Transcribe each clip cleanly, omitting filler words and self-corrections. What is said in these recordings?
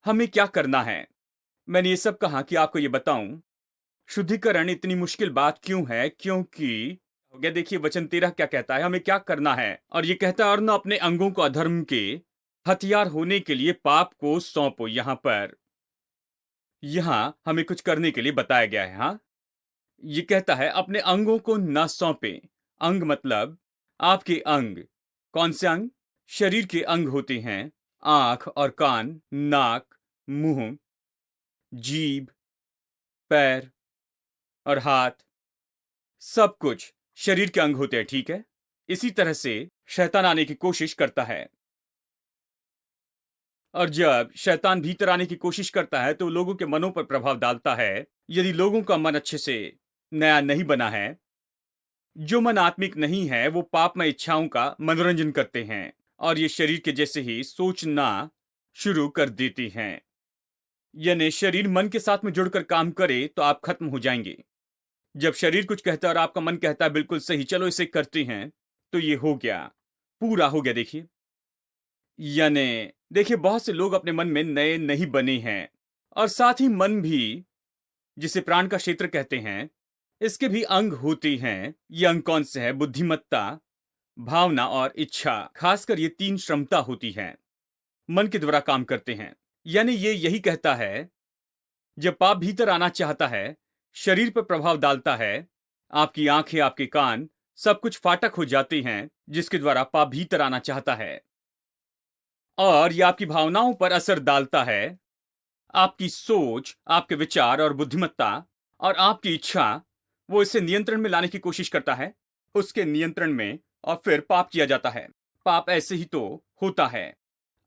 हमें क्या करना है? मैंने ये सब कहा कि आपको ये बताऊं, शुद्धिकरण इतनी मुश्किल बात क्यों है? क्योंकि हो गया, देखिए वचन 13 क्या कहता है, हमें क्या करना है? और ये कहता है, और न अपने अंगों को अधर्म के हथियार होने के लिए पाप को सौंपो। यहां हमें कुछ करने के लिए बताया गया है। हाँ, ये कहता है अपने अंगों को न सौंपे। अंग मतलब आपके अंग। कौन से अंग? शरीर के अंग होते हैं आंख और कान, नाक, मुंह, जीभ, पैर और हाथ। सब कुछ शरीर के अंग होते हैं, ठीक है? इसी तरह से शैतान आने की कोशिश करता है, और जब शैतान भीतर आने की कोशिश करता है तो लोगों के मनों पर प्रभाव डालता है। यदि लोगों का मन अच्छे से नया नहीं बना है, जो मन आत्मिक नहीं है, वो पापमय इच्छाओं का मनोरंजन करते हैं, और ये शरीर के जैसे ही सोचना शुरू कर देती हैं। यानी शरीर मन के साथ में जुड़कर काम करे तो आप खत्म हो जाएंगे। जब शरीर कुछ कहता है और आपका मन कहता है बिल्कुल सही, चलो इसे करते हैं, तो ये हो गया, पूरा हो गया। देखिए, यानी देखिए बहुत से लोग अपने मन में नए नहीं बने हैं, और साथ ही मन भी, जिसे प्राण का क्षेत्र कहते हैं, इसके भी अंग होते हैं। ये अंग कौन से हैं? बुद्धिमत्ता, भावना और इच्छा। खासकर ये तीन क्षमता होती है, मन के द्वारा काम करते हैं। यानी ये यही कहता है, जब पाप भीतर आना चाहता है, शरीर पर प्रभाव डालता है, आपकी आंखें, आपके कान, सब कुछ फाटक हो जाते हैं, जिसके द्वारा पाप भीतर आना चाहता है। और यह आपकी भावनाओं पर असर डालता है, आपकी सोच, आपके विचार और बुद्धिमत्ता और आपकी इच्छा, वो इसे नियंत्रण में लाने की कोशिश करता है, उसके नियंत्रण में, और फिर पाप किया जाता है। पाप ऐसे ही तो होता है।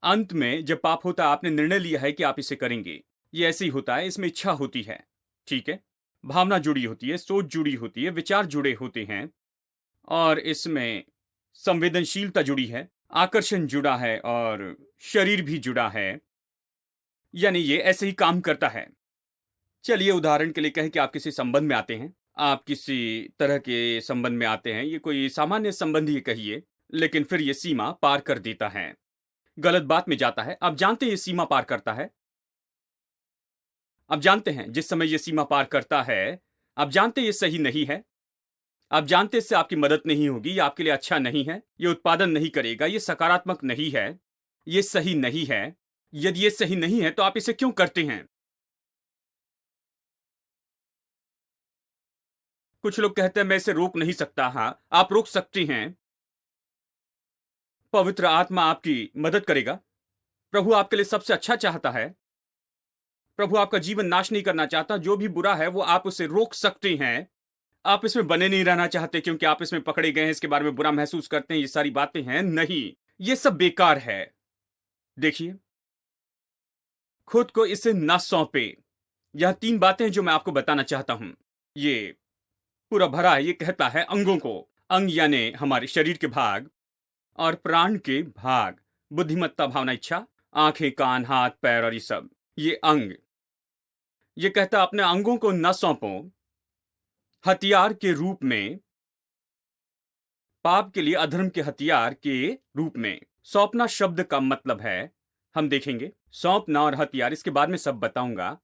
अंत में जब पाप होता है, आपने निर्णय लिया है कि आप इसे करेंगे, ये ऐसे ही होता है। इसमें इच्छा होती है, ठीक है, भावना जुड़ी होती है, सोच जुड़ी होती है, विचार जुड़े होते हैं, और इसमें संवेदनशीलता जुड़ी है, आकर्षण जुड़ा है, और शरीर भी जुड़ा है। यानी ये ऐसे ही काम करता है। चलिए उदाहरण के लिए कहें कि आप किसी संबंध में आते हैं, आप किसी तरह के संबंध में आते हैं, ये कोई सामान्य संबंध ही कहिए, लेकिन फिर ये सीमा पार कर देता है, गलत बात में जाता है। आप जानते हैं ये सीमा पार करता है, आप जानते हैं जिस समय ये सीमा पार करता है, आप जानते हैं ये सही नहीं है, आप जानते हैं इससे आपकी मदद नहीं होगी, ये आपके लिए अच्छा नहीं है, ये उत्पादन नहीं करेगा, ये सकारात्मक नहीं है, ये सही नहीं है। यदि ये सही नहीं है तो आप इसे क्यों करते हैं? कुछ लोग कहते हैं मैं इसे रोक नहीं सकता। हाँ, आप रोक सकते हैं। पवित्र आत्मा आपकी मदद करेगा। प्रभु आपके लिए सबसे अच्छा चाहता है। प्रभु आपका जीवन नाश नहीं करना चाहता। जो भी बुरा है वो आप उसे रोक सकते हैं। आप इसमें बने नहीं रहना चाहते क्योंकि आप इसमें पकड़े गए हैं, इसके बारे में बुरा महसूस करते हैं, ये सारी बातें हैं। नहीं, ये सब बेकार है। देखिए, खुद को इसे न सौंपे। यह तीन बातें जो मैं आपको बताना चाहता हूं, ये पूरा भरा है। ये कहता है अंगों को, अंग यानी हमारे शरीर के भाग और प्राण के भाग, बुद्धिमत्ता, भावना, इच्छा, आंखें, कान, हाथ, पैर और ये सब, ये अंग। ये कहता अपने अंगों को न सौंपो हथियार के रूप में, पाप के लिए, अधर्म के हथियार के रूप में। सौंपना शब्द का मतलब है, हम देखेंगे, सौंपना और हथियार, इसके बाद में सब बताऊंगा।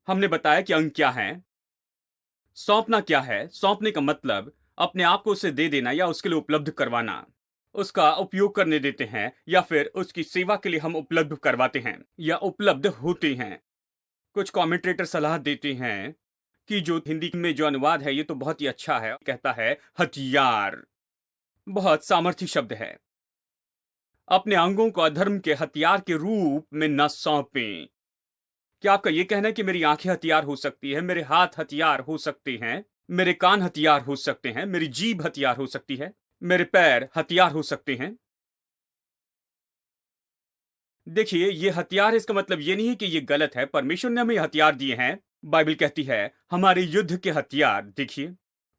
हमने बताया कि अंग क्या है, सौंपना क्या है। सौंपने का मतलब अपने आप को उसे दे देना या उसके लिए उपलब्ध करवाना, उसका उपयोग करने देते हैं, या फिर उसकी सेवा के लिए हम उपलब्ध करवाते हैं या उपलब्ध होते हैं। कुछ कमेंटेटर सलाह देते हैं कि जो हिंदी में जो अनुवाद है ये तो बहुत ही अच्छा है, कहता है हथियार, बहुत सामर्थी शब्द है। अपने अंगों को अधर्म के हथियार के रूप में न सौंपें। क्या आपका यह कहना है कि मेरी आंखें हथियार हो सकती है, मेरे हाथ हथियार हो सकते हैं, मेरे कान हथियार हो सकते हैं, मेरी जीभ हथियार हो सकती है, मेरे पैर हथियार हो सकते हैं? देखिए, ये हथियार, इसका मतलब ये नहीं है कि ये गलत है। परमेश्वर ने हमें हथियार दिए हैं। बाइबल कहती है हमारे युद्ध के हथियार। देखिए,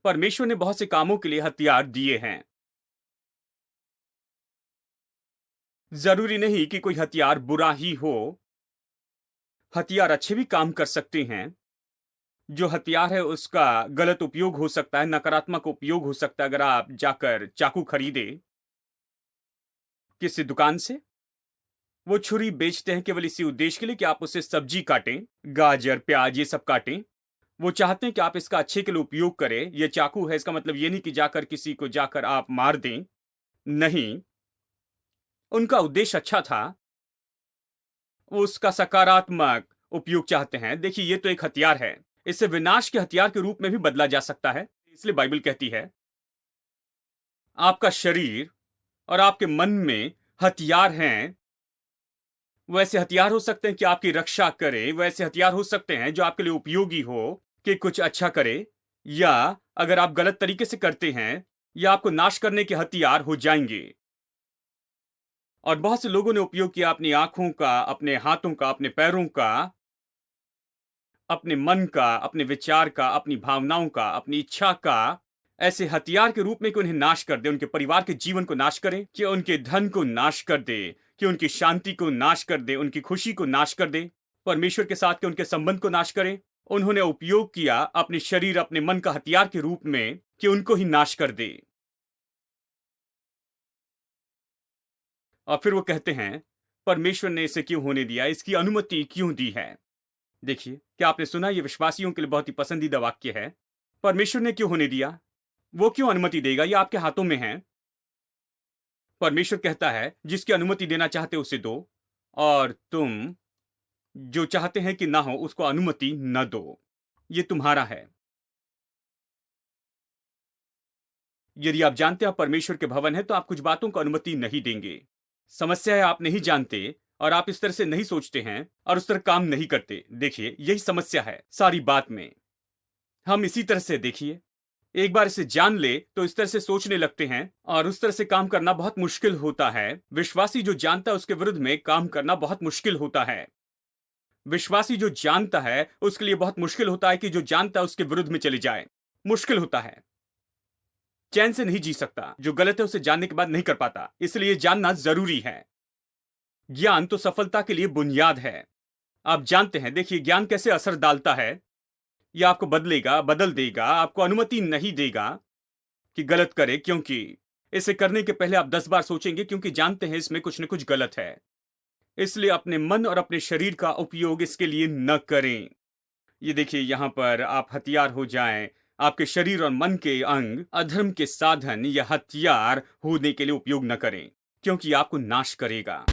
परमेश्वर ने बहुत से कामों के लिए हथियार दिए हैं। जरूरी नहीं कि कोई हथियार बुरा ही हो, हथियार अच्छे भी काम कर सकते हैं। जो हथियार है उसका गलत उपयोग हो सकता है, नकारात्मक उपयोग हो सकता है। अगर आप जाकर चाकू खरीदे किसी दुकान से, वो छुरी बेचते हैं केवल इसी उद्देश्य के लिए कि आप उससे सब्जी काटें, गाजर, प्याज ये सब काटें। वो चाहते हैं कि आप इसका अच्छे के लिए उपयोग करें। ये चाकू है, इसका मतलब ये नहीं कि जाकर किसी को जाकर आप मार दें। नहीं, उनका उद्देश्य अच्छा था। वो उसका सकारात्मक उपयोग चाहते हैं। देखिए, ये तो एक हथियार है। इसे विनाश के हथियार के रूप में भी बदला जा सकता है। इसलिए बाइबल कहती है, आपका शरीर और आपके मन में हथियार हैं। वैसे हथियार हो सकते हैं कि आपकी रक्षा करे, वैसे हथियार हो सकते हैं जो आपके लिए उपयोगी हो, कि कुछ अच्छा करे, या अगर आप गलत तरीके से करते हैं, या आपको नाश करने के हथियार हो जाएंगे। और बहुत से लोगों ने उपयोग किया अपनी आंखों का, अपने हाथों का, अपने पैरों का, अपने मन का, अपने विचार का, अपनी भावनाओं का, अपनी इच्छा का, ऐसे हथियार के रूप में कि उन्हें नाश कर दे, उनके परिवार के जीवन को नाश करे, कि उनके धन को नाश कर दे, कि उनकी शांति को नाश कर दे, उनकी खुशी को नाश कर दे, परमेश्वर के साथ के उनके संबंध को नाश करे। उन्होंने उपयोग किया अपने शरीर, अपने मन का हथियार के रूप में कि उनको ही नाश कर दे। और फिर वो कहते हैं, परमेश्वर ने इसे क्यों होने दिया, इसकी अनुमति क्यों दी है। देखिए, क्या आपने सुना, ये विश्वासियों के लिए बहुत ही पसंदीदा वाक्य है। परमेश्वर ने क्यों होने दिया, वो क्यों अनुमति देगा, ये आपके हाथों में है। परमेश्वर कहता है, जिसकी अनुमति देना चाहते उसे दो, और तुम जो चाहते हैं कि ना हो उसको अनुमति न दो। ये तुम्हारा है। यदि आप जानते हैं आप परमेश्वर के भवन है, तो आप कुछ बातों को अनुमति नहीं देंगे। समस्या है, आप नहीं जानते और आप इस तरह से नहीं सोचते हैं और उस तरह काम नहीं करते। देखिए, यही समस्या है सारी बात में। हम इसी तरह से, देखिए, एक बार इसे जान ले तो इस तरह से सोचने लगते हैं और उस तरह से काम करना बहुत मुश्किल होता है। विश्वासी जो जानता है उसके विरुद्ध में काम करना बहुत मुश्किल होता है। विश्वासी जो जानता है उसके लिए बहुत मुश्किल होता है कि जो जानता है उसके विरुद्ध में चले जाए। मुश्किल होता है, चैन से नहीं जी सकता। जो गलत है उसे जानने के बाद नहीं कर पाता, इसलिए जानना जरूरी है। ज्ञान तो सफलता के लिए बुनियाद है। आप जानते हैं, देखिए, ज्ञान कैसे असर डालता है। यह आपको बदलेगा, बदल देगा, आपको अनुमति नहीं देगा कि गलत करे, क्योंकि इसे करने के पहले आप 10 बार सोचेंगे, क्योंकि जानते हैं इसमें कुछ न कुछ गलत है। इसलिए अपने मन और अपने शरीर का उपयोग इसके लिए न करें। ये देखिए, यहां पर आप हथियार हो जाएं। आपके शरीर और मन के अंग अधर्म के साधन या हथियार होने के लिए उपयोग न करें, क्योंकि आपको नाश करेगा।